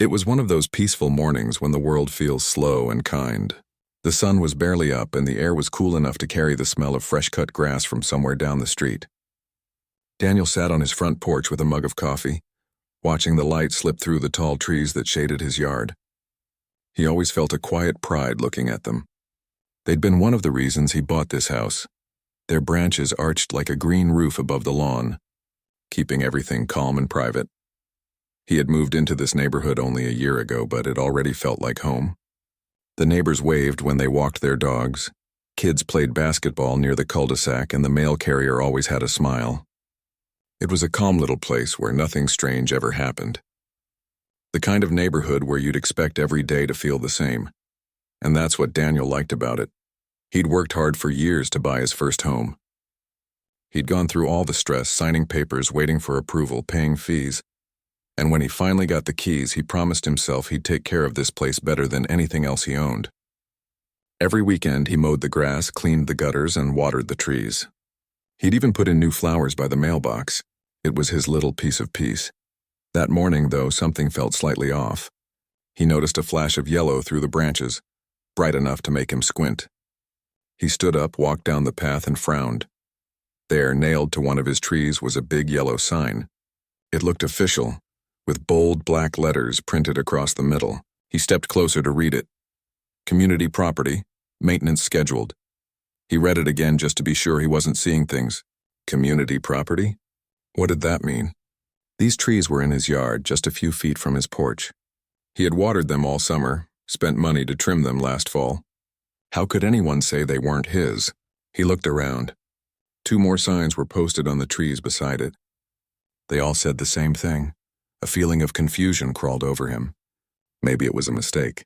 It was one of those peaceful mornings when the world feels slow and kind. The sun was barely up and the air was cool enough to carry the smell of fresh-cut grass from somewhere down the street. Daniel sat on his front porch with a mug of coffee, watching the light slip through the tall trees that shaded his yard. He always felt a quiet pride looking at them. They'd been one of the reasons he bought this house. Their branches arched like a green roof above the lawn, keeping everything calm and private. He had moved into this neighborhood only a year ago, but it already felt like home. The neighbors waved when they walked their dogs. Kids played basketball near the cul-de-sac, and the mail carrier always had a smile. It was a calm little place where nothing strange ever happened. The kind of neighborhood where you'd expect every day to feel the same. And that's what Daniel liked about it. He'd worked hard for years to buy his first home. He'd gone through all the stress, signing papers, waiting for approval, paying fees. And when he finally got the keys, he promised himself he'd take care of this place better than anything else he owned. Every weekend, he mowed the grass, cleaned the gutters, and watered the trees. He'd even put in new flowers by the mailbox. It was his little piece of peace. That morning, though, something felt slightly off. He noticed a flash of yellow through the branches, bright enough to make him squint. He stood up, walked down the path, and frowned. There, nailed to one of his trees, was a big yellow sign. It looked official, with bold black letters printed across the middle. He stepped closer to read it. Community property, maintenance scheduled. He read it again just to be sure he wasn't seeing things. Community property? What did that mean? These trees were in his yard, just a few feet from his porch. He had watered them all summer, spent money to trim them last fall. How could anyone say they weren't his? He looked around. 2 more signs were posted on the trees beside it. They all said the same thing. A feeling of confusion crawled over him. Maybe it was a mistake.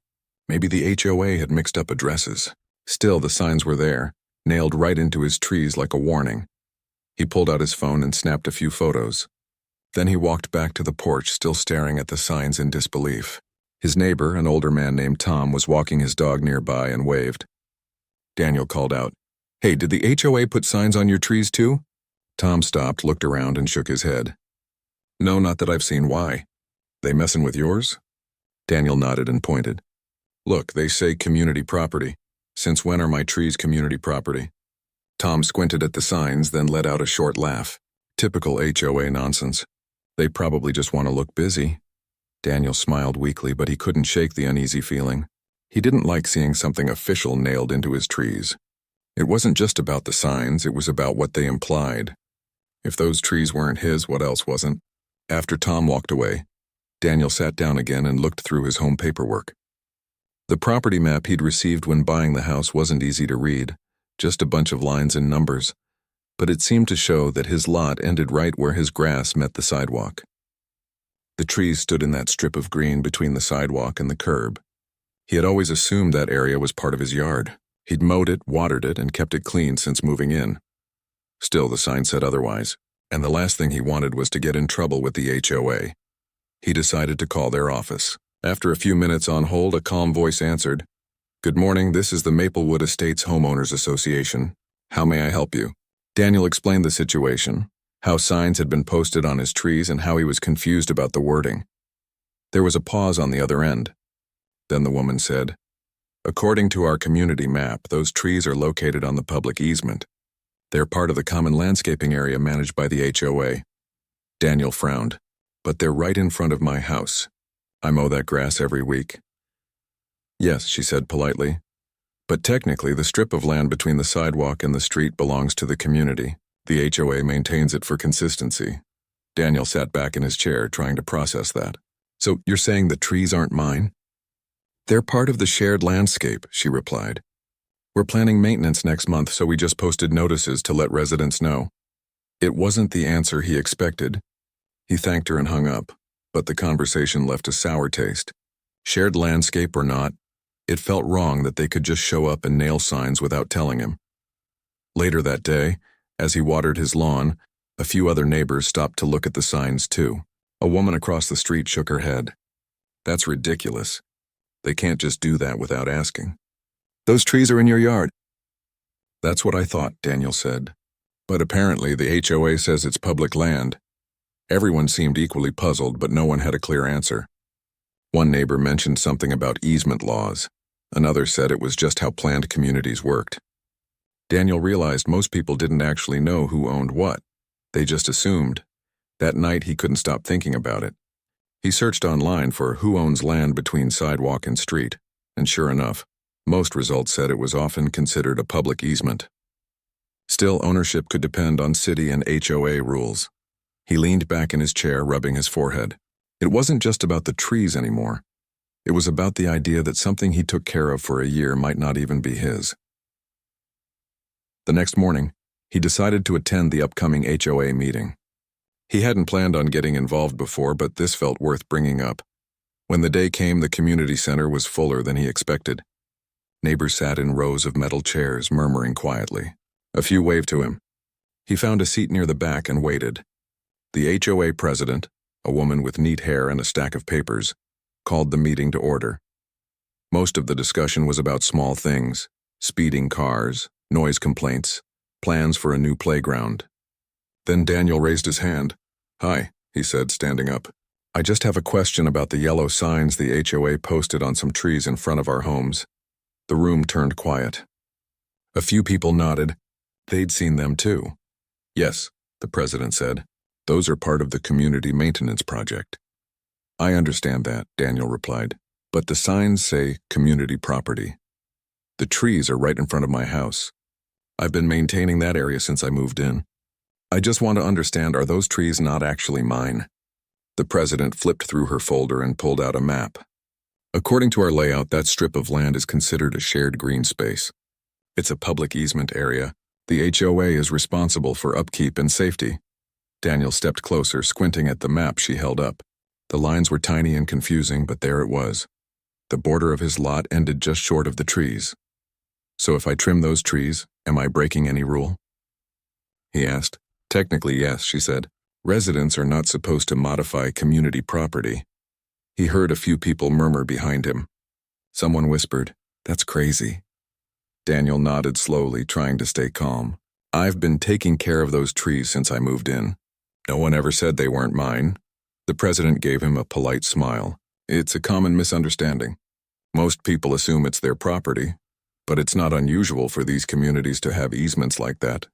Maybe the HOA had mixed up addresses. Still, the signs were there, nailed right into his trees like a warning. He pulled out his phone and snapped a few photos. Then he walked back to the porch, still staring at the signs in disbelief. His neighbor, an older man named Tom, was walking his dog nearby and waved. Daniel called out, "Hey, did the HOA put signs on your trees too?" Tom stopped, looked around, and shook his head. "No, not that I've seen. Why? They messin' with yours?" Daniel nodded and pointed. "Look, they say community property. Since when are my trees community property?" Tom squinted at the signs, then let out a short laugh. Typical HOA nonsense. They probably just want to look busy. Daniel smiled weakly, but he couldn't shake the uneasy feeling. He didn't like seeing something official nailed into his trees. It wasn't just about the signs, it was about what they implied. If those trees weren't his, what else wasn't? After Tom walked away, Daniel sat down again and looked through his home paperwork. The property map he'd received when buying the house wasn't easy to read, just a bunch of lines and numbers, but it seemed to show that his lot ended right where his grass met the sidewalk. The trees stood in that strip of green between the sidewalk and the curb. He had always assumed that area was part of his yard. He'd mowed it, watered it, and kept it clean since moving in. Still, the sign said otherwise. And the last thing he wanted was to get in trouble with the HOA. He decided to call their office. After a few minutes on hold, a calm voice answered, "Good morning, this is the Maplewood Estates Homeowners Association. How may I help you?" Daniel explained the situation, how signs had been posted on his trees and how he was confused about the wording. There was a pause on the other end. Then the woman said, "According to our community map, those trees are located on the public easement. They're part of the common landscaping area managed by the HOA. Daniel frowned. "But they're right in front of my house. I mow that grass every week." "Yes," she said politely. "But technically, the strip of land between the sidewalk and the street belongs to the community. The HOA maintains it for consistency." Daniel sat back in his chair, trying to process that. "So you're saying the trees aren't mine?" "They're part of the shared landscape," she replied. "We're planning maintenance next month, so we just posted notices to let residents know." It wasn't the answer he expected. He thanked her and hung up, but the conversation left a sour taste. Shared landscape or not, it felt wrong that they could just show up and nail signs without telling him. Later that day, as he watered his lawn, a few other neighbors stopped to look at the signs too. A woman across the street shook her head. "That's ridiculous. They can't just do that without asking." "Those trees are in your yard." "That's what I thought," Daniel said. "But apparently the HOA says it's public land." Everyone seemed equally puzzled, but no one had a clear answer. One neighbor mentioned something about easement laws. Another said it was just how planned communities worked. Daniel realized most people didn't actually know who owned what. They just assumed. That night he couldn't stop thinking about it. He searched online for who owns land between sidewalk and street, and sure enough, most results said it was often considered a public easement. Still, ownership could depend on city and HOA rules. He leaned back in his chair, rubbing his forehead. It wasn't just about the trees anymore. It was about the idea that something he took care of for a year might not even be his. The next morning, he decided to attend the upcoming HOA meeting. He hadn't planned on getting involved before, but this felt worth bringing up. When the day came, the community center was fuller than he expected. Neighbors sat in rows of metal chairs, murmuring quietly. A few waved to him. He found a seat near the back and waited. The HOA president, a woman with neat hair and a stack of papers, called the meeting to order. Most of the discussion was about small things: speeding cars, noise complaints, plans for a new playground. Then Daniel raised his hand. "Hi," he said, standing up. "I just have a question about the yellow signs the HOA posted on some trees in front of our homes." The room turned quiet. A few people nodded. They'd seen them too. "Yes," the president said. "Those are part of the community maintenance project." "I understand that," Daniel replied. "But the signs say community property. The trees are right in front of my house. I've been maintaining that area since I moved in. I just want to understand, are those trees not actually mine?" The president flipped through her folder and pulled out a map. "According to our layout, that strip of land is considered a shared green space. It's a public easement area. The HOA is responsible for upkeep and safety." Daniel stepped closer, squinting at the map she held up. The lines were tiny and confusing, but there it was. The border of his lot ended just short of the trees. "So if I trim those trees, am I breaking any rule?" he asked. "Technically, yes," she said. "Residents are not supposed to modify community property." He heard a few people murmur behind him. Someone whispered, "That's crazy." Daniel nodded slowly, trying to stay calm. "I've been taking care of those trees since I moved in. No one ever said they weren't mine." The president gave him a polite smile. "It's a common misunderstanding. Most people assume it's their property, but it's not unusual for these communities to have easements like that."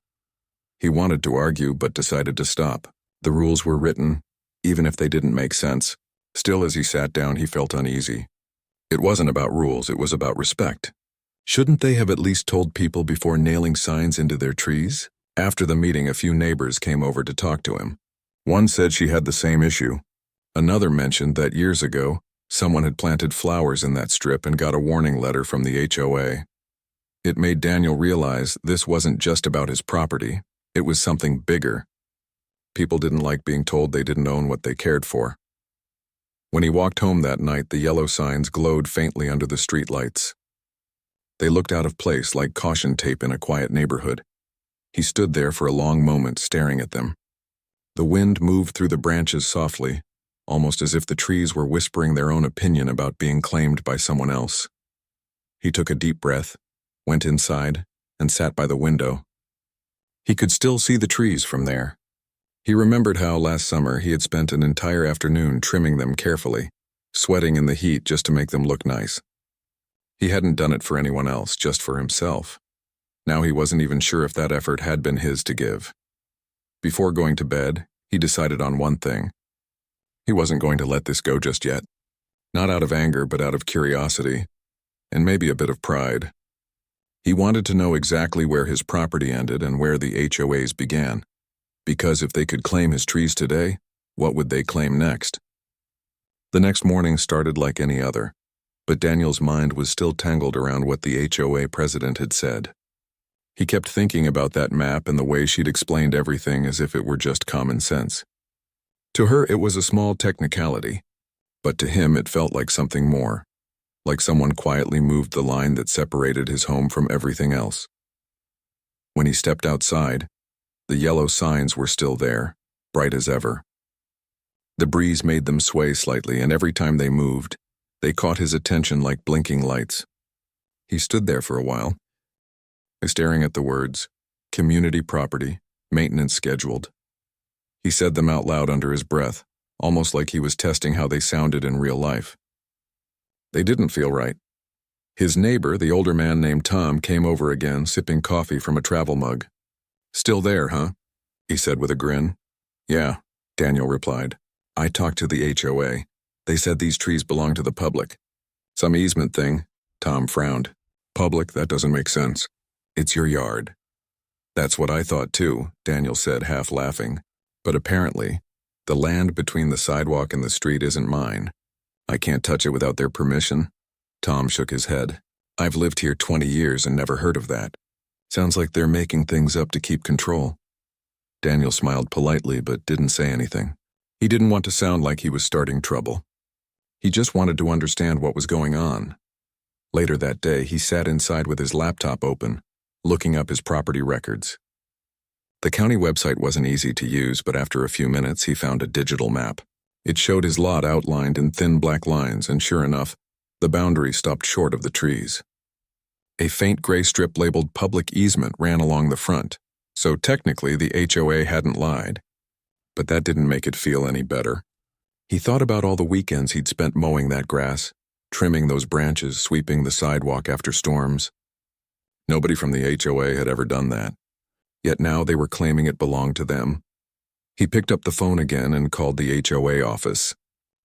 He wanted to argue, but decided to stop. The rules were written, even if they didn't make sense. Still, as he sat down, he felt uneasy. It wasn't about rules, it was about respect. Shouldn't they have at least told people before nailing signs into their trees? After the meeting, a few neighbors came over to talk to him. One said she had the same issue. Another mentioned that years ago, someone had planted flowers in that strip and got a warning letter from the HOA. It made Daniel realize this wasn't just about his property, it was something bigger. People didn't like being told they didn't own what they cared for. When he walked home that night, the yellow signs glowed faintly under the streetlights. They looked out of place like caution tape in a quiet neighborhood. He stood there for a long moment, staring at them. The wind moved through the branches softly, almost as if the trees were whispering their own opinion about being claimed by someone else. He took a deep breath, went inside, and sat by the window. He could still see the trees from there. He remembered how last summer he had spent an entire afternoon trimming them carefully, sweating in the heat just to make them look nice. He hadn't done it for anyone else, just for himself. Now he wasn't even sure if that effort had been his to give. Before going to bed, he decided on one thing. He wasn't going to let this go just yet. Not out of anger, but out of curiosity, and maybe a bit of pride. He wanted to know exactly where his property ended and where the HOAs began. Because if they could claim his trees today, what would they claim next? The next morning started like any other, but Daniel's mind was still tangled around what the HOA president had said. He kept thinking about that map and the way she'd explained everything as if it were just common sense. To her, it was a small technicality, but to him it felt like something more, like someone quietly moved the line that separated his home from everything else. When he stepped outside, the yellow signs were still there, bright as ever. The breeze made them sway slightly, and every time they moved, they caught his attention like blinking lights. He stood there for a while, staring at the words, community property, maintenance scheduled. He said them out loud under his breath, almost like he was testing how they sounded in real life. They didn't feel right. His neighbor, the older man named Tom, came over again, sipping coffee from a travel mug. "Still there, huh?" he said with a grin. "Yeah," Daniel replied. "I talked to the HOA. They said these trees belong to the public." "Some easement thing," Tom frowned. "Public, that doesn't make sense. It's your yard." "That's what I thought too," Daniel said, half laughing. "But apparently, the land between the sidewalk and the street isn't mine. I can't touch it without their permission." Tom shook his head. "I've lived here 20 years and never heard of that. Sounds like they're making things up to keep control." Daniel smiled politely but didn't say anything. He didn't want to sound like he was starting trouble. He just wanted to understand what was going on. Later that day, he sat inside with his laptop open, looking up his property records. The county website wasn't easy to use, but after a few minutes, he found a digital map. It showed his lot outlined in thin black lines, and sure enough, the boundary stopped short of the trees. A faint gray strip labeled public easement ran along the front, so technically the HOA hadn't lied. But that didn't make it feel any better. He thought about all the weekends he'd spent mowing that grass, trimming those branches, sweeping the sidewalk after storms. Nobody from the HOA had ever done that. Yet now they were claiming it belonged to them. He picked up the phone again and called the HOA office.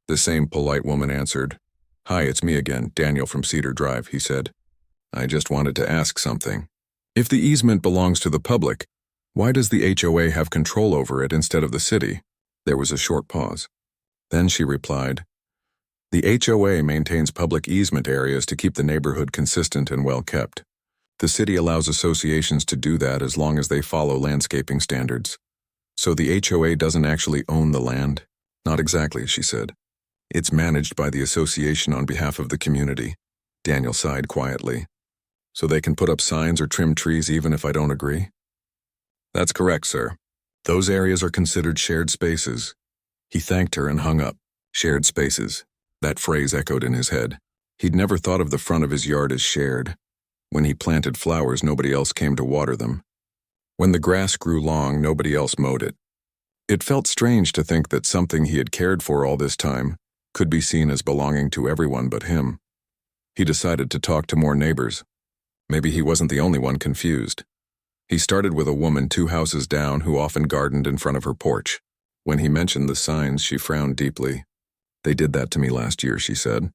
The same polite woman answered. "Hi, it's me again, Daniel from Cedar Drive," he said. "I just wanted to ask something. If the easement belongs to the public, why does the HOA have control over it instead of the city?" There was a short pause. Then she replied, "The HOA maintains public easement areas to keep the neighborhood consistent and well kept. The city allows associations to do that as long as they follow landscaping standards. So the HOA doesn't actually own the land?" "Not exactly," she said. "It's managed by the association on behalf of the community." Daniel sighed quietly. "So they can put up signs or trim trees even if I don't agree?" "That's correct, sir. Those areas are considered shared spaces." He thanked her and hung up. Shared spaces. That phrase echoed in his head. He'd never thought of the front of his yard as shared. When he planted flowers, nobody else came to water them. When the grass grew long, nobody else mowed it. It felt strange to think that something he had cared for all this time could be seen as belonging to everyone but him. He decided to talk to more neighbors. Maybe he wasn't the only one confused. He started with a woman 2 houses down who often gardened in front of her porch. When he mentioned the signs, she frowned deeply. "They did that to me last year," she said.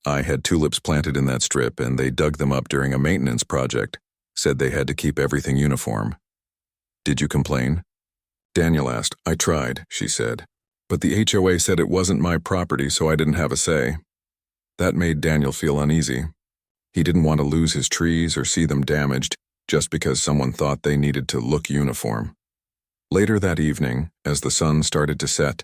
"I had tulips planted in that strip, and they dug them up during a maintenance project, said they had to keep everything uniform." "Did you complain?" Daniel asked. "I tried," she said. "But the HOA said it wasn't my property, so I didn't have a say." That made Daniel feel uneasy. He didn't want to lose his trees or see them damaged just because someone thought they needed to look uniform. Later that evening, as the sun started to set,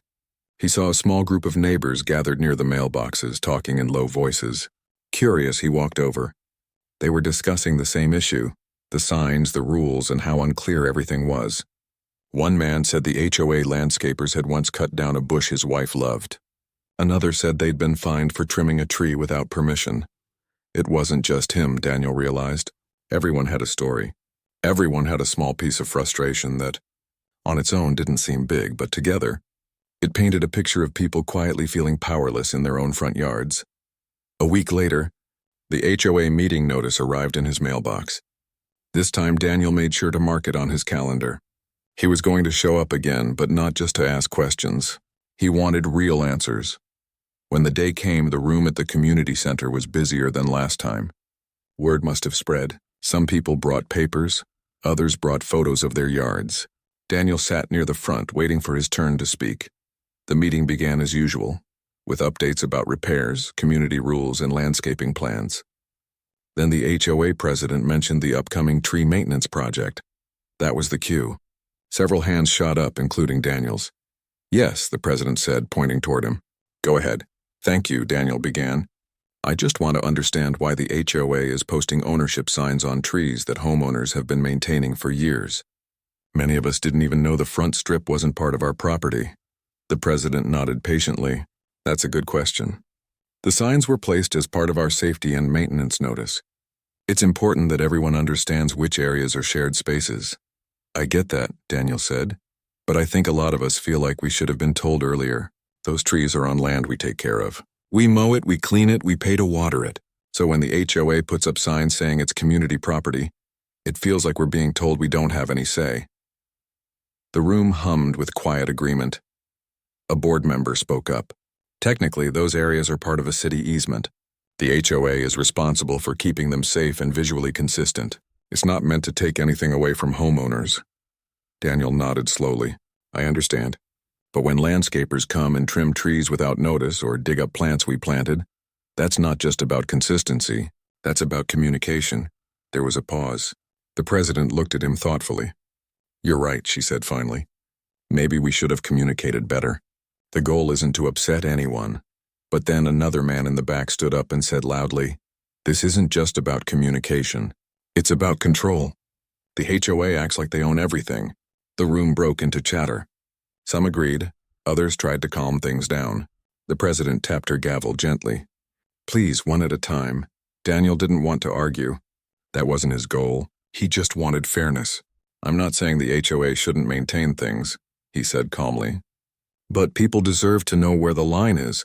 he saw a small group of neighbors gathered near the mailboxes, talking in low voices. Curious, he walked over. They were discussing the same issue, the signs, the rules, and how unclear everything was. One man said the HOA landscapers had once cut down a bush his wife loved. Another said they'd been fined for trimming a tree without permission. It wasn't just him, Daniel realized. Everyone had a story. Everyone had a small piece of frustration that, on its own, didn't seem big, but together, it painted a picture of people quietly feeling powerless in their own front yards. A week later, the HOA meeting notice arrived in his mailbox. This time, Daniel made sure to mark it on his calendar. He was going to show up again, but not just to ask questions. He wanted real answers. When the day came, the room at the community center was busier than last time. Word must have spread. Some people brought papers, others brought photos of their yards. Daniel sat near the front, waiting for his turn to speak. The meeting began as usual, with updates about repairs, community rules, and landscaping plans. Then the HOA president mentioned the upcoming tree maintenance project. That was the cue. Several hands shot up, including Daniel's. "Yes," the president said, pointing toward him. "Go ahead." "Thank you," Daniel began. "I just want to understand why the HOA is posting ownership signs on trees that homeowners have been maintaining for years. Many of us didn't even know the front strip wasn't part of our property." The president nodded patiently. "That's a good question. The signs were placed as part of our safety and maintenance notice. It's important that everyone understands which areas are shared spaces." "I get that," Daniel said, "but I think a lot of us feel like we should have been told earlier. Those trees are on land we take care of. We mow it, we clean it, we pay to water it. So when the HOA puts up signs saying it's community property, it feels like we're being told we don't have any say. The room hummed with quiet agreement. A board member spoke up. Technically, those areas are part of a city easement. The HOA is responsible for keeping them safe and visually consistent. It's not meant to take anything away from homeowners. Daniel nodded slowly. I understand. But when landscapers come and trim trees without notice or dig up plants we planted, that's not just about consistency. That's about communication. There was a pause. The president looked at him thoughtfully. You're right, she said finally. Maybe we should have communicated better. The goal isn't to upset anyone. But then another man in the back stood up and said loudly, this isn't just about communication. It's about control. The HOA acts like they own everything. The room broke into chatter. Some agreed. Others tried to calm things down. The president tapped her gavel gently. Please, one at a time. Daniel didn't want to argue. That wasn't his goal. He just wanted fairness. I'm not saying the HOA shouldn't maintain things, he said calmly. But people deserve to know where the line is.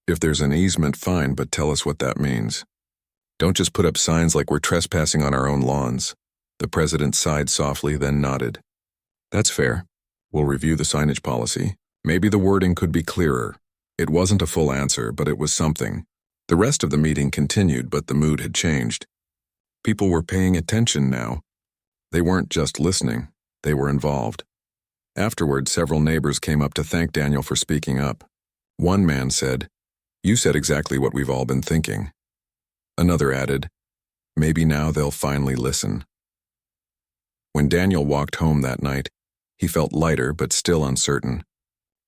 If there's an easement, fine, but tell us what that means. Don't just put up signs like we're trespassing on our own lawns. The president sighed softly, then nodded. That's fair. We'll review the signage policy. Maybe the wording could be clearer. It wasn't a full answer, but it was something. The rest of the meeting continued, but the mood had changed. People were paying attention now. They weren't just listening, they were involved. Afterward, several neighbors came up to thank Daniel for speaking up. One man said, You said exactly what we've all been thinking. Another added, Maybe now they'll finally listen. When Daniel walked home that night, he felt lighter but still uncertain.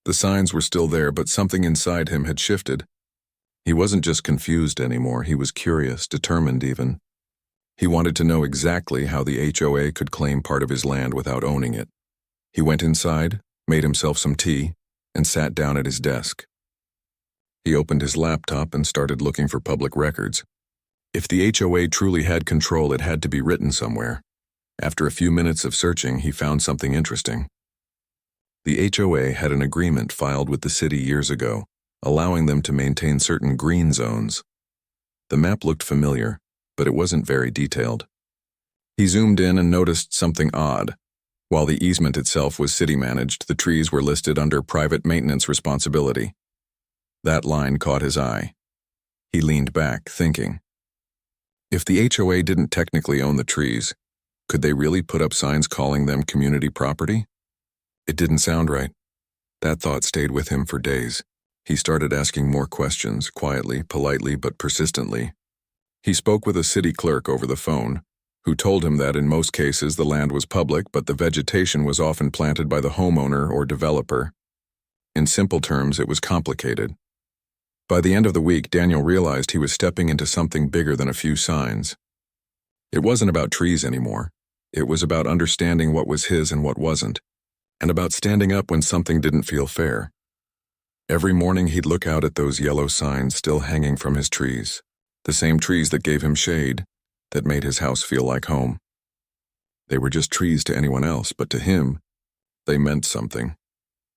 The signs were still there, but something inside him had shifted. He wasn't just confused anymore, he was curious, determined even. He wanted to know exactly how the HOA could claim part of his land without owning it. He went inside, made himself some tea, and sat down at his desk. He opened his laptop and started looking for public records. If the HOA truly had control, it had to be written somewhere. After a few minutes of searching, he found something interesting. The HOA had an agreement filed with the city years ago, allowing them to maintain certain green zones. The map looked familiar, but it wasn't very detailed. He zoomed in and noticed something odd. While the easement itself was city-managed, the trees were listed under private maintenance responsibility. That line caught his eye. He leaned back, thinking. If the HOA didn't technically own the trees, could they really put up signs calling them community property? It didn't sound right. That thought stayed with him for days. He started asking more questions, quietly, politely, but persistently. He spoke with a city clerk over the phone, who told him that in most cases the land was public, but the vegetation was often planted by the homeowner or developer. In simple terms, it was complicated. By the end of the week, Daniel realized he was stepping into something bigger than a few signs. It wasn't about trees anymore. It was about understanding what was his and what wasn't, and about standing up when something didn't feel fair. Every morning he'd look out at those yellow signs still hanging from his trees, the same trees that gave him shade, that made his house feel like home. They were just trees to anyone else, but to him, they meant something.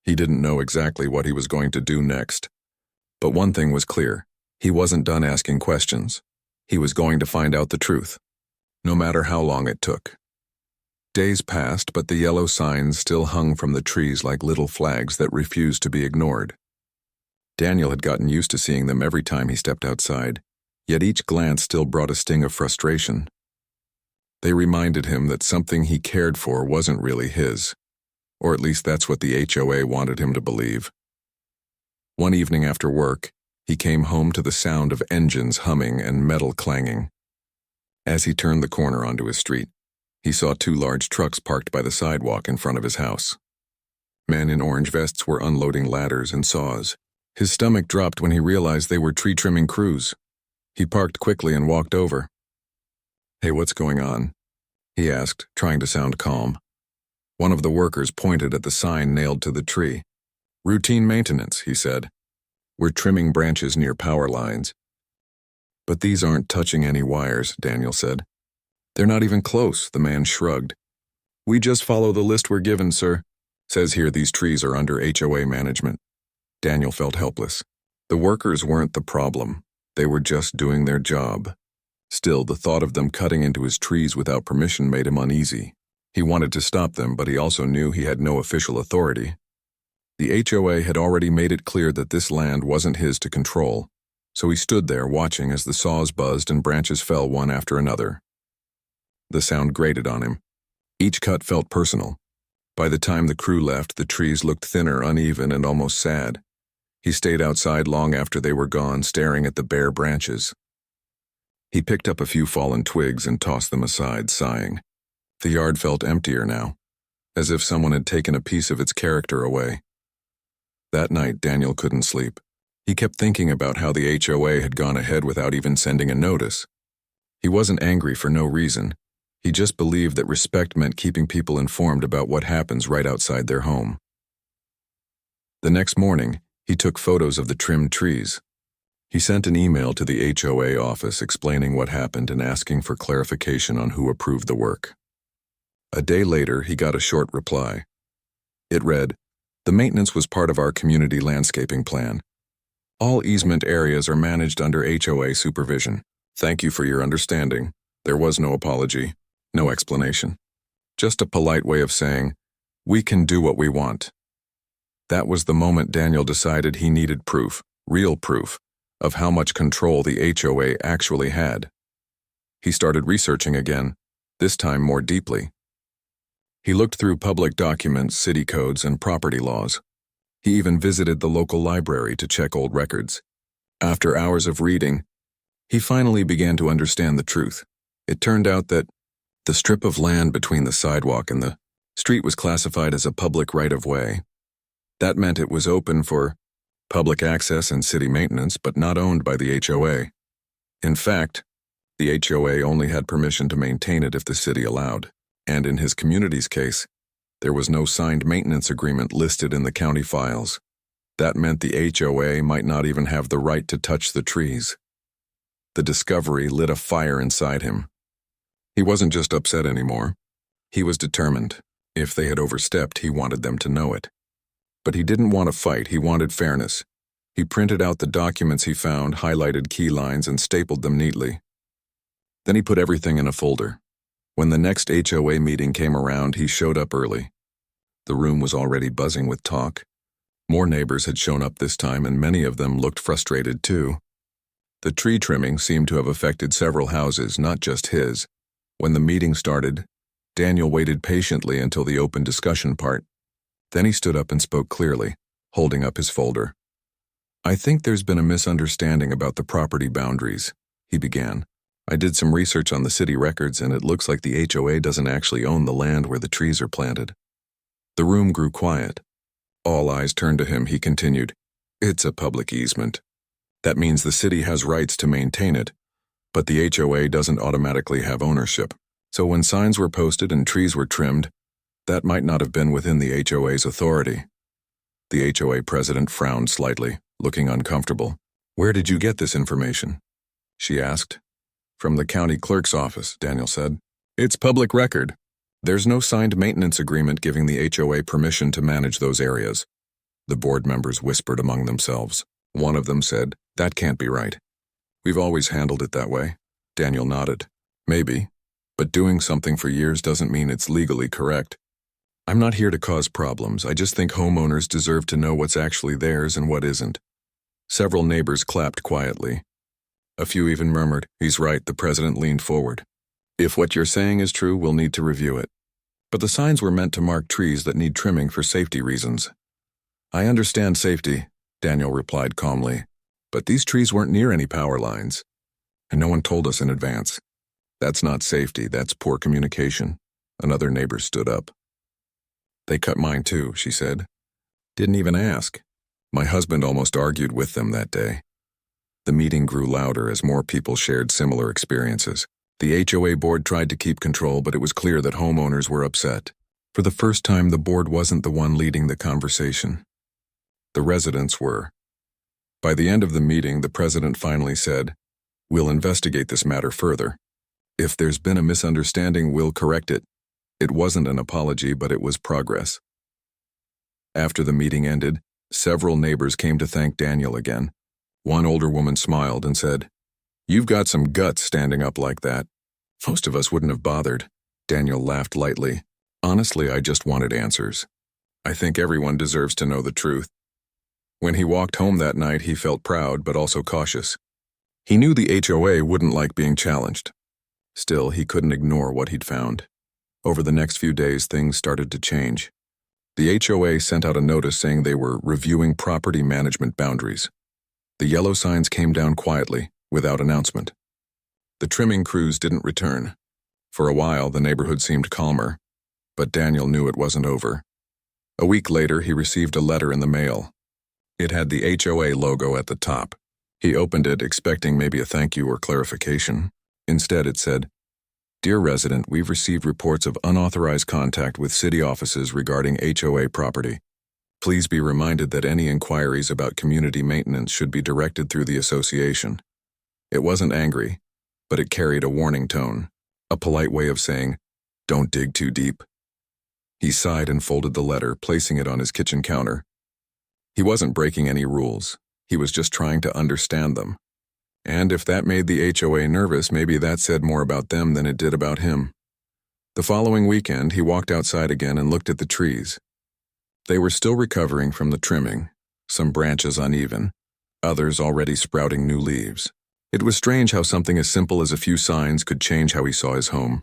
He didn't know exactly what he was going to do next. But one thing was clear. He wasn't done asking questions. He was going to find out the truth, no matter how long it took. Days passed, but the yellow signs still hung from the trees like little flags that refused to be ignored. Daniel had gotten used to seeing them every time he stepped outside, yet each glance still brought a sting of frustration. They reminded him that something he cared for wasn't really his, or at least that's what the HOA wanted him to believe. One evening after work, he came home to the sound of engines humming and metal clanging. As he turned the corner onto his street, he saw two large trucks parked by the sidewalk in front of his house. Men in orange vests were unloading ladders and saws. His stomach dropped when he realized they were tree-trimming crews. He parked quickly and walked over. "Hey, what's going on?" he asked, trying to sound calm. One of the workers pointed at the sign nailed to the tree. "Routine maintenance," he said. "We're trimming branches near power lines." "But these aren't touching any wires," Daniel said. "They're not even close," the man shrugged. "We just follow the list we're given, sir. Says here these trees are under HOA management." Daniel felt helpless. The workers weren't the problem. They were just doing their job. Still, the thought of them cutting into his trees without permission made him uneasy. He wanted to stop them, but he also knew he had no official authority. The HOA had already made it clear that this land wasn't his to control, so he stood there watching as the saws buzzed and branches fell one after another. The sound grated on him. Each cut felt personal. By the time the crew left, the trees looked thinner, uneven, and almost sad. He stayed outside long after they were gone, staring at the bare branches. He picked up a few fallen twigs and tossed them aside, sighing. The yard felt emptier now, as if someone had taken a piece of its character away. That night, Daniel couldn't sleep. He kept thinking about how the HOA had gone ahead without even sending a notice. He wasn't angry for no reason. He just believed that respect meant keeping people informed about what happens right outside their home. The next morning, he took photos of the trimmed trees. He sent an email to the HOA office explaining what happened and asking for clarification on who approved the work. A day later, he got a short reply. It read, "The maintenance was part of our community landscaping plan. All easement areas are managed under HOA supervision. Thank you for your understanding." There was no apology, no explanation. Just a polite way of saying, "We can do what we want." That was the moment Daniel decided he needed proof, real proof, of how much control the HOA actually had. He started researching again, this time more deeply. He looked through public documents, city codes, and property laws. He even visited the local library to check old records. After hours of reading, he finally began to understand the truth. It turned out that the strip of land between the sidewalk and the street was classified as a public right-of-way. That meant it was open for public access and city maintenance, but not owned by the HOA. In fact, the HOA only had permission to maintain it if the city allowed. And in his community's case, there was no signed maintenance agreement listed in the county files. That meant the HOA might not even have the right to touch the trees. The discovery lit a fire inside him. He wasn't just upset anymore. He was determined. If they had overstepped, he wanted them to know it. But he didn't want to fight, he wanted fairness. He printed out the documents he found, highlighted key lines, and stapled them neatly. Then he put everything in a folder. When the next HOA meeting came around, he showed up early. The room was already buzzing with talk. More neighbors had shown up this time, and many of them looked frustrated too. The tree trimming seemed to have affected several houses, not just his. When the meeting started, Daniel waited patiently until the open discussion part. Then he stood up and spoke clearly, holding up his folder. "I think there's been a misunderstanding about the property boundaries," he began. "I did some research on the city records, and it looks like the HOA doesn't actually own the land where the trees are planted." The room grew quiet. All eyes turned to him. He continued, "It's a public easement. That means the city has rights to maintain it, but the HOA doesn't automatically have ownership. So when signs were posted and trees were trimmed, that might not have been within the HOA's authority." The HOA president frowned slightly, looking uncomfortable. "Where did you get this information?" she asked. "From the county clerk's office," Daniel said. "It's public record. There's no signed maintenance agreement giving the HOA permission to manage those areas." The board members whispered among themselves. One of them said, "That can't be right." "We've always handled it that way." Daniel nodded. "Maybe, but doing something for years doesn't mean it's legally correct. I'm not here to cause problems. I just think homeowners deserve to know what's actually theirs and what isn't." Several neighbors clapped quietly. A few even murmured, "He's right." The president leaned forward. "If what you're saying is true, we'll need to review it. But the signs were meant to mark trees that need trimming for safety reasons." "I understand safety," Daniel replied calmly, "but these trees weren't near any power lines, and no one told us in advance." "That's not safety, that's poor communication." Another neighbor stood up. "They cut mine too," she said. "Didn't even ask. My husband almost argued with them that day." The meeting grew louder as more people shared similar experiences. The HOA board tried to keep control, but it was clear that homeowners were upset. For the first time, the board wasn't the one leading the conversation. The residents were. By the end of the meeting, the president finally said, "We'll investigate this matter further. If there's been a misunderstanding, we'll correct it." It wasn't an apology, but it was progress. After the meeting ended, several neighbors came to thank Daniel again. One older woman smiled and said, "You've got some guts standing up like that. Most of us wouldn't have bothered." Daniel laughed lightly. "Honestly, I just wanted answers. I think everyone deserves to know the truth." When he walked home that night, he felt proud but also cautious. He knew the HOA wouldn't like being challenged. Still, he couldn't ignore what he'd found. Over the next few days, things started to change. The HOA sent out a notice saying they were reviewing property management boundaries. The yellow signs came down quietly, without announcement. The trimming crews didn't return. For a while, the neighborhood seemed calmer, but Daniel knew it wasn't over. A week later, he received a letter in the mail. It had the HOA logo at the top. He opened it, expecting maybe a thank you or clarification. Instead, it said, "Dear resident, we've received reports of unauthorized contact with city offices regarding HOA property. Please be reminded that any inquiries about community maintenance should be directed through the association." It wasn't angry, but it carried a warning tone, a polite way of saying, "Don't dig too deep." He sighed and folded the letter, placing it on his kitchen counter. He wasn't breaking any rules. He was just trying to understand them. And if that made the HOA nervous, maybe that said more about them than it did about him. The following weekend, he walked outside again and looked at the trees. They were still recovering from the trimming, some branches uneven, others already sprouting new leaves. It was strange how something as simple as a few signs could change how he saw his home.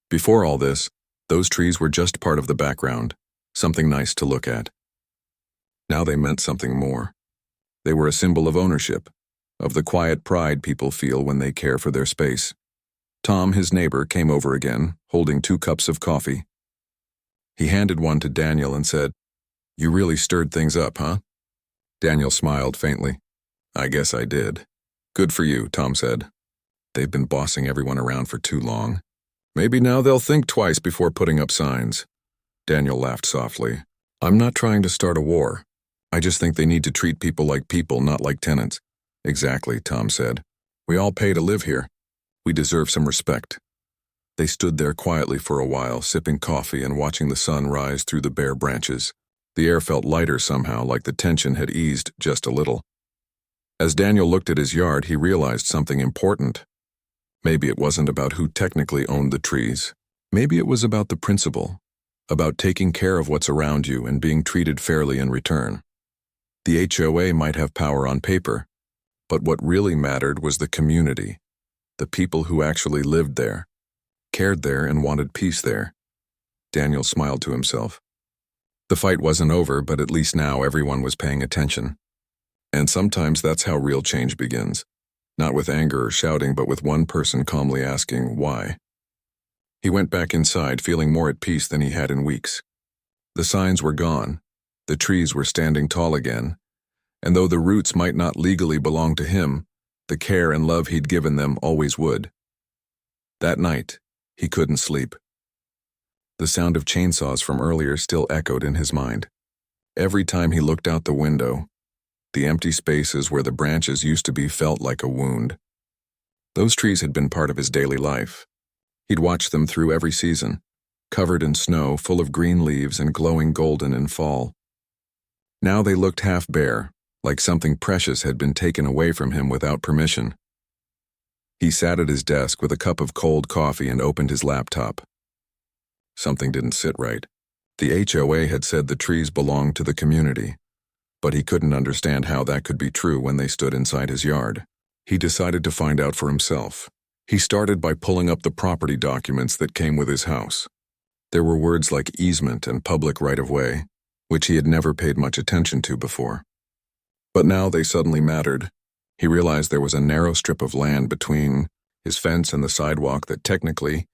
Before all this, those trees were just part of the background, something nice to look at. Now they meant something more. They were a symbol of ownership, of the quiet pride people feel when they care for their space. Tom, his neighbor, came over again, holding 2 cups of coffee. He handed one to Daniel and said, "You really stirred things up, huh?" Daniel smiled faintly. "I guess I did." "Good for you," Tom said. "They've been bossing everyone around for too long. Maybe now they'll think twice before putting up signs." Daniel laughed softly. "I'm not trying to start a war. I just think they need to treat people like people, not like tenants." "Exactly," Tom said. "We all pay to live here. We deserve some respect." They stood there quietly for a while, sipping coffee and watching the sun rise through the bare branches. The air felt lighter somehow, like the tension had eased just a little. As Daniel looked at his yard, he realized something important. Maybe it wasn't about who technically owned the trees. Maybe it was about the principle, about taking care of what's around you and being treated fairly in return. The HOA might have power on paper, but what really mattered was the community, the people who actually lived there, cared there, and wanted peace there. Daniel smiled to himself. The fight wasn't over, but at least now everyone was paying attention. And sometimes that's how real change begins. Not with anger or shouting, but with one person calmly asking, why? He went back inside, feeling more at peace than he had in weeks. The signs were gone. The trees were standing tall again. And though the roots might not legally belong to him, the care and love he'd given them always would. That night, he couldn't sleep. The sound of chainsaws from earlier still echoed in his mind. Every time he looked out the window, the empty spaces where the branches used to be felt like a wound. Those trees had been part of his daily life. He'd watched them through every season, covered in snow, full of green leaves and glowing golden in fall. Now they looked half bare, like something precious had been taken away from him without permission. He sat at his desk with a cup of cold coffee and opened his laptop. Something didn't sit right. The HOA had said the trees belonged to the community, but he couldn't understand how that could be true when they stood inside his yard. He decided to find out for himself. He started by pulling up the property documents that came with his house. There were words like easement and public right-of-way, which he had never paid much attention to before. But now they suddenly mattered. He realized there was a narrow strip of land between his fence and the sidewalk that technically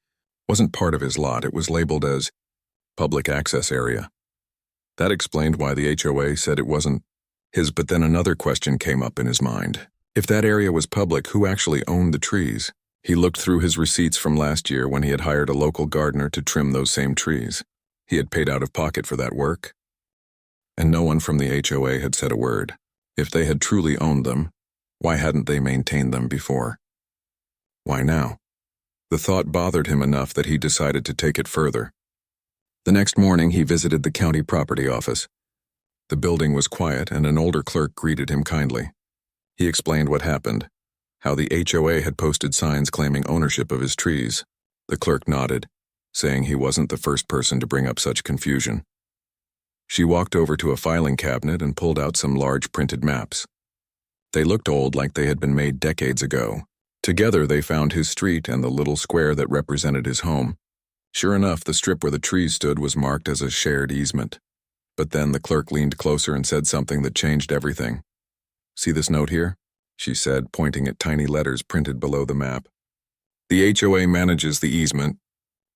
wasn't part of his lot. It was labeled as public access area. That explained why the HOA said it wasn't his, but then another question came up in his mind. If that area was public, who actually owned the trees? He looked through his receipts from last year when he had hired a local gardener to trim those same trees. He had paid out of pocket for that work. And no one from the HOA had said a word. If they had truly owned them, why hadn't they maintained them before? Why now? The thought bothered him enough that he decided to take it further. The next morning, he visited the county property office. The building was quiet, and an older clerk greeted him kindly. He explained what happened, how the HOA had posted signs claiming ownership of his trees. The clerk nodded, saying he wasn't the first person to bring up such confusion. She walked over to a filing cabinet and pulled out some large printed maps. They looked old, like they had been made decades ago. Together they found his street and the little square that represented his home. Sure enough, the strip where the trees stood was marked as a shared easement. But then the clerk leaned closer and said something that changed everything. "See this note here?" she said, pointing at tiny letters printed below the map. "The HOA manages the easement,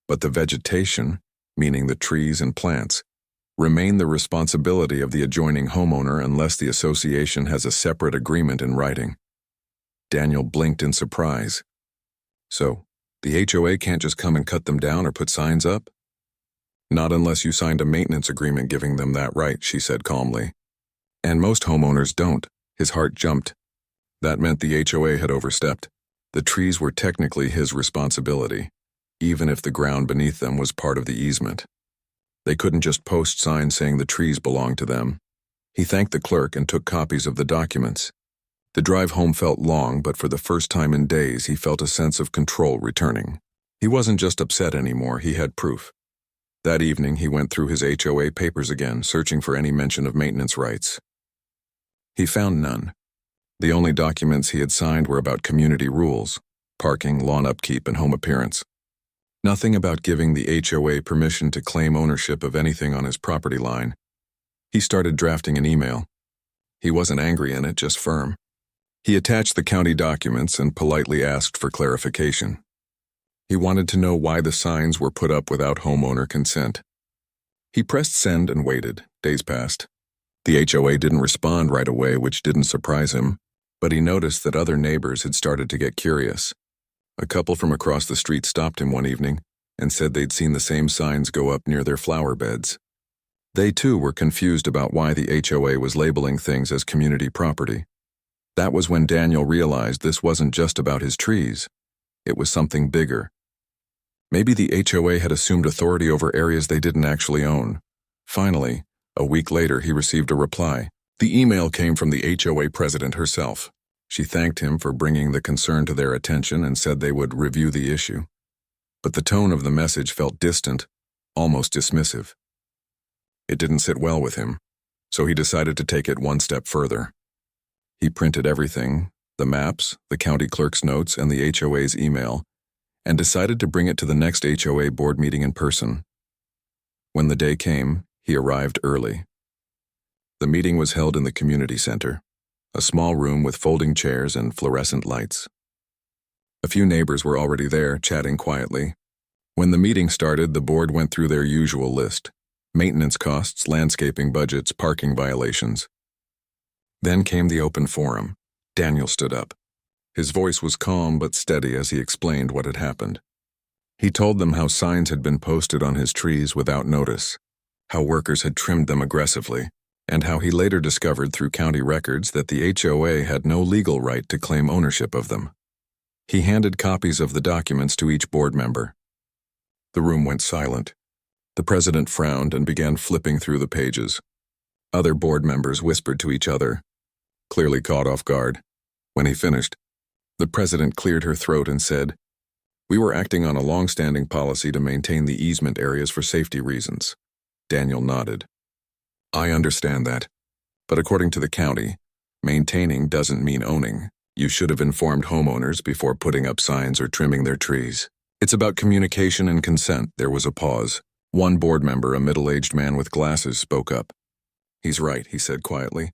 but the vegetation, meaning the trees and plants, remain the responsibility of the adjoining homeowner unless the association has a separate agreement in writing." Daniel blinked in surprise. "So, the HOA can't just come and cut them down or put signs up?" "Not unless you signed a maintenance agreement giving them that right," she said calmly. "And most homeowners don't." His heart jumped. That meant the HOA had overstepped. The trees were technically his responsibility, even if the ground beneath them was part of the easement. They couldn't just post signs saying the trees belonged to them. He thanked the clerk and took copies of the documents. The drive home felt long, but for the first time in days he felt a sense of control returning. He wasn't just upset anymore, he had proof. That evening he went through his HOA papers again, searching for any mention of maintenance rights. He found none. The only documents he had signed were about community rules, parking, lawn upkeep, and home appearance. Nothing about giving the HOA permission to claim ownership of anything on his property line. He started drafting an email. He wasn't angry in it, just firm. He attached the county documents and politely asked for clarification. He wanted to know why the signs were put up without homeowner consent. He pressed send and waited. Days passed. The HOA didn't respond right away, which didn't surprise him, but he noticed that other neighbors had started to get curious. A couple from across the street stopped him one evening and said they'd seen the same signs go up near their flower beds. They too were confused about why the HOA was labeling things as community property. That was when Daniel realized this wasn't just about his trees. It was something bigger. Maybe the HOA had assumed authority over areas they didn't actually own. Finally, a week later, he received a reply. The email came from the HOA president herself. She thanked him for bringing the concern to their attention and said they would review the issue. But the tone of the message felt distant, almost dismissive. It didn't sit well with him, so he decided to take it one step further. He printed everything, the maps, the county clerk's notes, and the HOA's email, and decided to bring it to the next HOA board meeting in person. When the day came, he arrived early. The meeting was held in the community center, a small room with folding chairs and fluorescent lights. A few neighbors were already there, chatting quietly. When the meeting started, the board went through their usual list: maintenance costs, landscaping budgets, parking violations. Then came the open forum. Daniel stood up. His voice was calm but steady as he explained what had happened. He told them how signs had been posted on his trees without notice, how workers had trimmed them aggressively, and how he later discovered through county records that the HOA had no legal right to claim ownership of them. He handed copies of the documents to each board member. The room went silent. The president frowned and began flipping through the pages. Other board members whispered to each other, clearly caught off guard. When he finished, the president cleared her throat and said, "We were acting on a long-standing policy to maintain the easement areas for safety reasons." Daniel nodded. "I understand that, but according to the county, maintaining doesn't mean owning. You should have informed homeowners before putting up signs or trimming their trees. It's about communication and consent." There was a pause. One board member, a middle-aged man with glasses, spoke up. "He's right," he said quietly.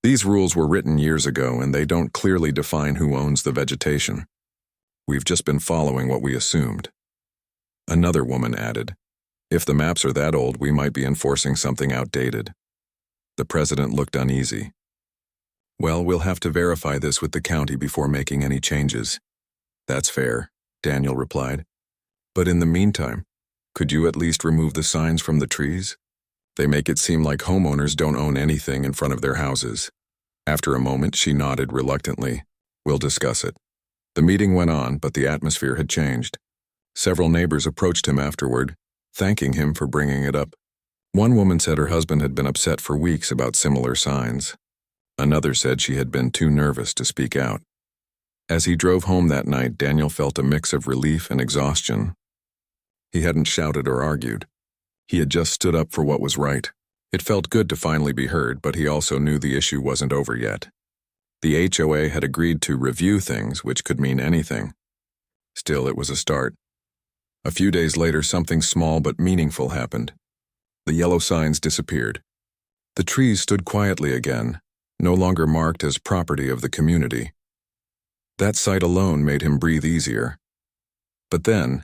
"These rules were written years ago, and they don't clearly define who owns the vegetation. We've just been following what we assumed." Another woman added, "If the maps are that old, we might be enforcing something outdated." The president looked uneasy. "Well, we'll have to verify this with the county before making any changes." "That's fair," Daniel replied. "But in the meantime, could you at least remove the signs from the trees? They make it seem like homeowners don't own anything in front of their houses." After a moment, she nodded reluctantly. "We'll discuss it." The meeting went on, but the atmosphere had changed. Several neighbors approached him afterward, thanking him for bringing it up. One woman said her husband had been upset for weeks about similar signs. Another said she had been too nervous to speak out. As he drove home that night, Daniel felt a mix of relief and exhaustion. He hadn't shouted or argued. He had just stood up for what was right. It felt good to finally be heard, but he also knew the issue wasn't over yet. The HOA had agreed to review things, which could mean anything. Still, it was a start. A few days later, something small but meaningful happened. The yellow signs disappeared. The trees stood quietly again, no longer marked as property of the community. That sight alone made him breathe easier. But then,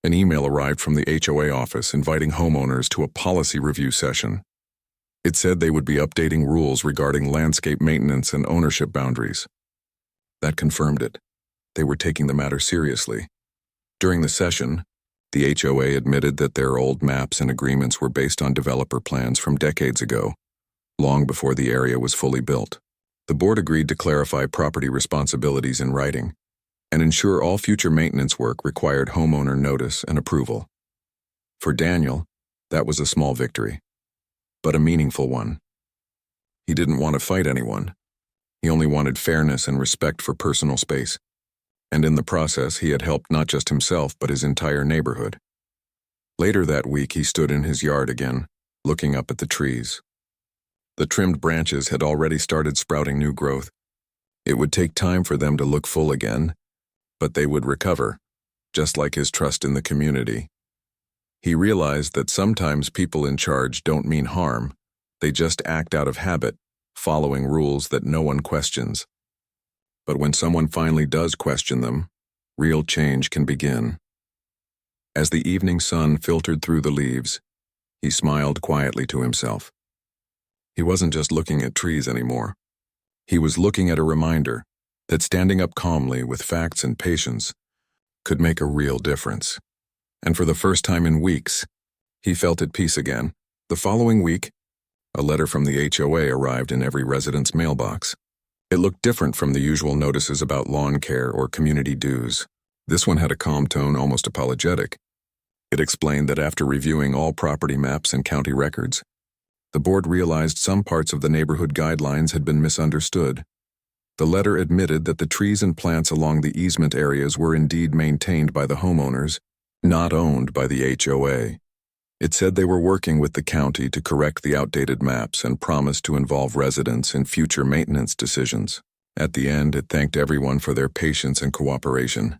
an email arrived from the HOA office inviting homeowners to a policy review session. It said they would be updating rules regarding landscape maintenance and ownership boundaries. That confirmed it. They were taking the matter seriously. During the session, the HOA admitted that their old maps and agreements were based on developer plans from decades ago, long before the area was fully built. The board agreed to clarify property responsibilities in writing and ensure all future maintenance work required homeowner notice and approval. For Daniel, that was a small victory, but a meaningful one. He didn't want to fight anyone. He only wanted fairness and respect for personal space. And in the process, he had helped not just himself, but his entire neighborhood. Later that week, he stood in his yard again, looking up at the trees. The trimmed branches had already started sprouting new growth. It would take time for them to look full again, but they would recover, just like his trust in the community. He realized that sometimes people in charge don't mean harm, they just act out of habit, following rules that no one questions. But when someone finally does question them, real change can begin. As the evening sun filtered through the leaves, he smiled quietly to himself. He wasn't just looking at trees anymore. He was looking at a reminder that standing up calmly with facts and patience could make a real difference. And for the first time in weeks, he felt at peace again. The following week, a letter from the HOA arrived in every resident's mailbox. It looked different from the usual notices about lawn care or community dues. This one had a calm tone, almost apologetic. It explained that after reviewing all property maps and county records, the board realized some parts of the neighborhood guidelines had been misunderstood. The letter admitted that the trees and plants along the easement areas were indeed maintained by the homeowners, not owned by the HOA. It said they were working with the county to correct the outdated maps and promised to involve residents in future maintenance decisions. At the end, it thanked everyone for their patience and cooperation.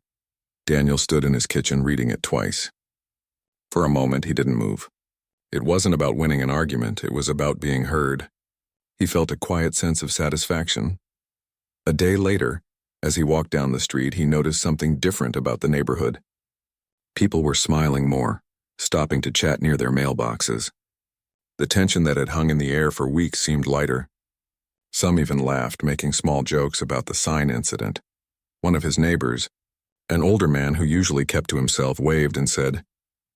Daniel stood in his kitchen reading it twice. For a moment, he didn't move. It wasn't about winning an argument, it was about being heard. He felt a quiet sense of satisfaction. A day later, as he walked down the street, he noticed something different about the neighborhood. People were smiling more, stopping to chat near their mailboxes. The tension that had hung in the air for weeks seemed lighter. Some even laughed, making small jokes about the sign incident. One of his neighbors, an older man who usually kept to himself, waved and said,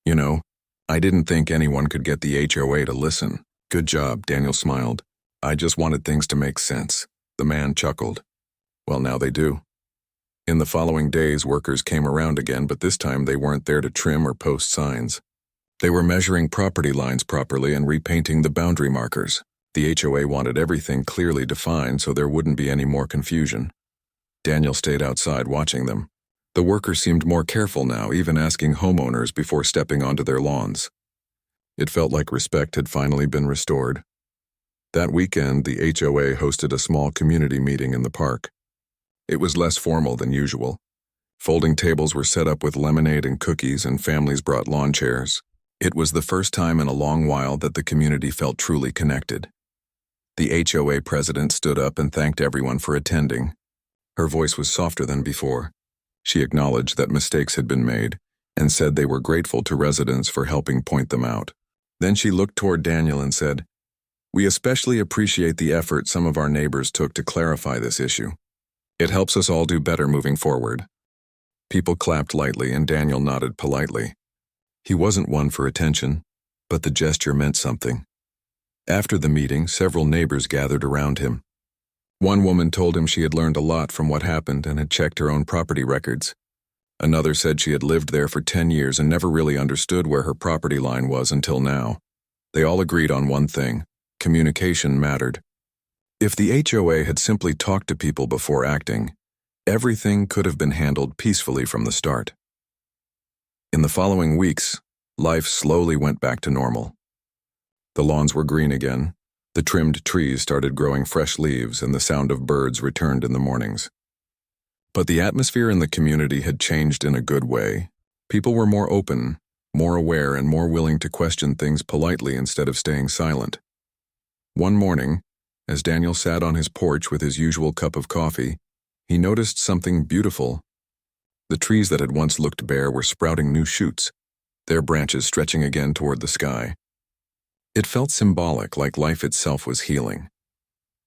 "You know, I didn't think anyone could get the HOA to listen." "Good job," Daniel smiled. "I just wanted things to make sense." The man chuckled. "Well, now they do." In the following days, workers came around again, but this time they weren't there to trim or post signs. They were measuring property lines properly and repainting the boundary markers. The HOA wanted everything clearly defined so there wouldn't be any more confusion. Daniel stayed outside watching them. The workers seemed more careful now, even asking homeowners before stepping onto their lawns. It felt like respect had finally been restored. That weekend, the HOA hosted a small community meeting in the park. It was less formal than usual. Folding tables were set up with lemonade and cookies, and families brought lawn chairs. It was the first time in a long while that the community felt truly connected. The HOA president stood up and thanked everyone for attending. Her voice was softer than before. She acknowledged that mistakes had been made and said they were grateful to residents for helping point them out. Then she looked toward Daniel and said, "We especially appreciate the effort some of our neighbors took to clarify this issue. It helps us all do better moving forward." People clapped lightly and Daniel nodded politely. He wasn't one for attention, but the gesture meant something. After the meeting, several neighbors gathered around him. One woman told him she had learned a lot from what happened and had checked her own property records. Another said she had lived there for 10 years and never really understood where her property line was until now. They all agreed on one thing: communication mattered. If the HOA had simply talked to people before acting, everything could have been handled peacefully from the start. In the following weeks, life slowly went back to normal. The lawns were green again, the trimmed trees started growing fresh leaves, and the sound of birds returned in the mornings. But the atmosphere in the community had changed in a good way. People were more open, more aware, and more willing to question things politely instead of staying silent. One morning, as Daniel sat on his porch with his usual cup of coffee, he noticed something beautiful. The trees that had once looked bare were sprouting new shoots, their branches stretching again toward the sky. It felt symbolic, like life itself was healing.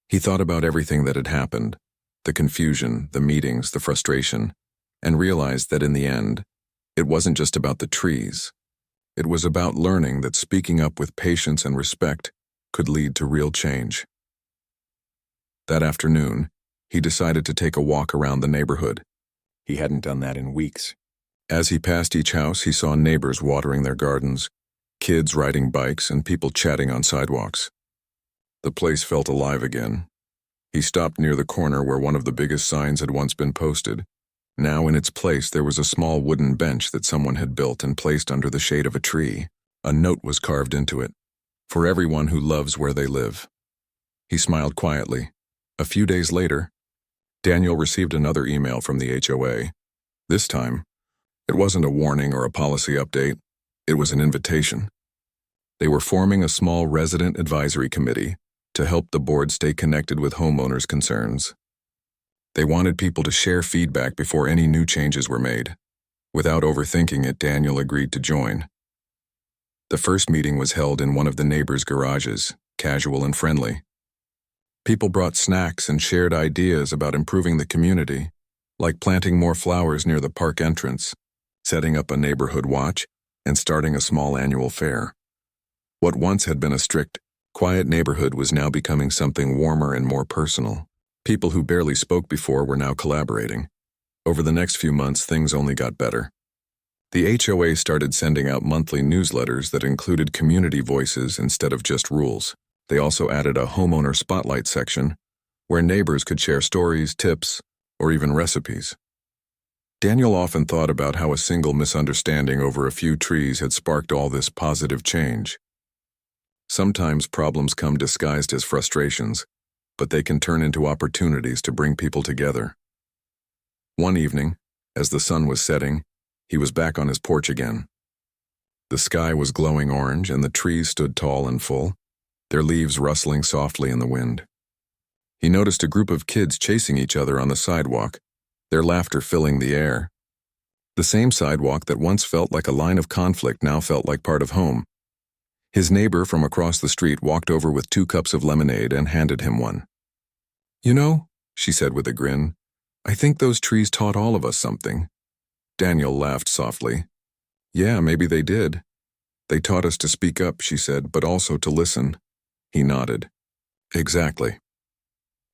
He thought about everything that had happened, the confusion, the meetings, the frustration, and realized that in the end, it wasn't just about the trees. It was about learning that speaking up with patience and respect could lead to real change. That afternoon, he decided to take a walk around the neighborhood. He hadn't done that in weeks. As he passed each house, he saw neighbors watering their gardens, kids riding bikes, and people chatting on sidewalks. The place felt alive again. He stopped near the corner where one of the biggest signs had once been posted. Now in its place there was a small wooden bench that someone had built and placed under the shade of a tree. A note was carved into it, "For everyone who loves where they live." He smiled quietly. A few days later, Daniel received another email from the HOA. This time, it wasn't a warning or a policy update. It was an invitation. They were forming a small resident advisory committee to help the board stay connected with homeowners' concerns. They wanted people to share feedback before any new changes were made. Without overthinking it, Daniel agreed to join. The first meeting was held in one of the neighbors' garages, casual and friendly. People brought snacks and shared ideas about improving the community, like planting more flowers near the park entrance, setting up a neighborhood watch, and starting a small annual fair. What once had been a strict, quiet neighborhood was now becoming something warmer and more personal. People who barely spoke before were now collaborating. Over the next few months, things only got better. The HOA started sending out monthly newsletters that included community voices instead of just rules. They also added a homeowner spotlight section where neighbors could share stories, tips, or even recipes. Daniel often thought about how a single misunderstanding over a few trees had sparked all this positive change. Sometimes problems come disguised as frustrations, but they can turn into opportunities to bring people together. One evening, as the sun was setting, he was back on his porch again. The sky was glowing orange and the trees stood tall and full, their leaves rustling softly in the wind. He noticed a group of kids chasing each other on the sidewalk, their laughter filling the air. The same sidewalk that once felt like a line of conflict now felt like part of home. His neighbor from across the street walked over with 2 cups of lemonade and handed him one. "You know," she said with a grin, "I think those trees taught all of us something." Daniel laughed softly. "Yeah, maybe they did. They taught us to speak up," she said, "but also to listen." He nodded. "Exactly."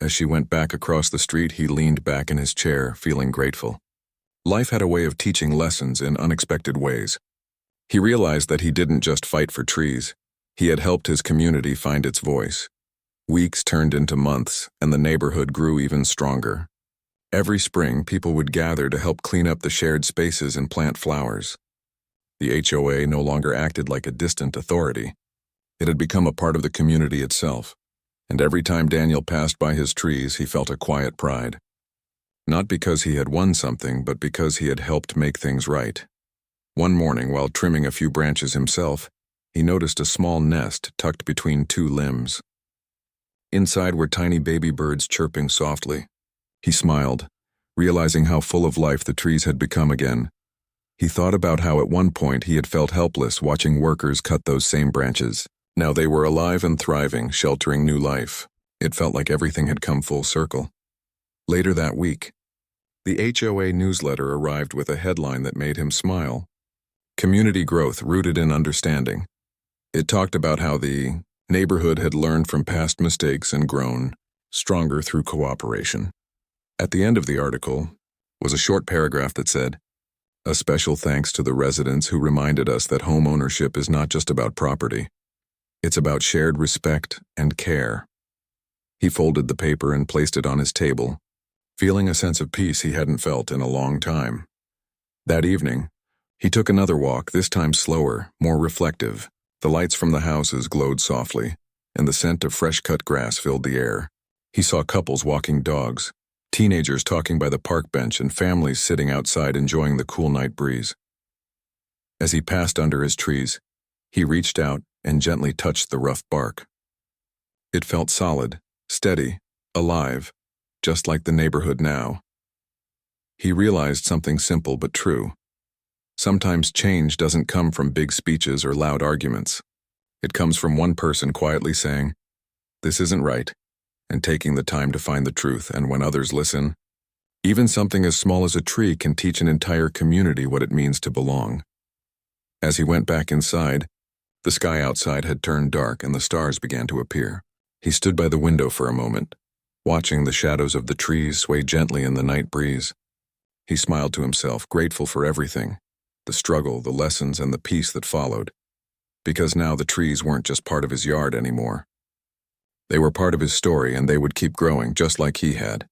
As she went back across the street, he leaned back in his chair, feeling grateful. Life had a way of teaching lessons in unexpected ways. He realized that he didn't just fight for trees. He had helped his community find its voice. Weeks turned into months, and the neighborhood grew even stronger. Every spring, people would gather to help clean up the shared spaces and plant flowers. The HOA no longer acted like a distant authority. It had become a part of the community itself, and every time Daniel passed by his trees, he felt a quiet pride. Not because he had won something, but because he had helped make things right. One morning, while trimming a few branches himself, he noticed a small nest tucked between 2 limbs. Inside were tiny baby birds chirping softly. He smiled, realizing how full of life the trees had become again. He thought about how at one point he had felt helpless watching workers cut those same branches. Now they were alive and thriving, sheltering new life. It felt like everything had come full circle. Later that week, the HOA newsletter arrived with a headline that made him smile. Community growth rooted in understanding. It talked about how the neighborhood had learned from past mistakes and grown stronger through cooperation. At the end of the article was a short paragraph that said, "A special thanks to the residents who reminded us that home ownership is not just about property. It's about shared respect and care." He folded the paper and placed it on his table, feeling a sense of peace he hadn't felt in a long time. That evening, he took another walk, this time slower, more reflective. The lights from the houses glowed softly, and the scent of fresh-cut grass filled the air. He saw couples walking dogs, teenagers talking by the park bench, and families sitting outside enjoying the cool night breeze. As he passed under his trees, he reached out and gently touched the rough bark. It felt solid, steady, alive, just like the neighborhood now. He realized something simple but true. Sometimes change doesn't come from big speeches or loud arguments. It comes from one person quietly saying, "This isn't right," and taking the time to find the truth. And when others listen, even something as small as a tree can teach an entire community what it means to belong. As he went back inside, the sky outside had turned dark and the stars began to appear. He stood by the window for a moment, watching the shadows of the trees sway gently in the night breeze. He smiled to himself, grateful for everything, the struggle, the lessons, and the peace that followed, because now the trees weren't just part of his yard anymore. They were part of his story, and they would keep growing just like he had.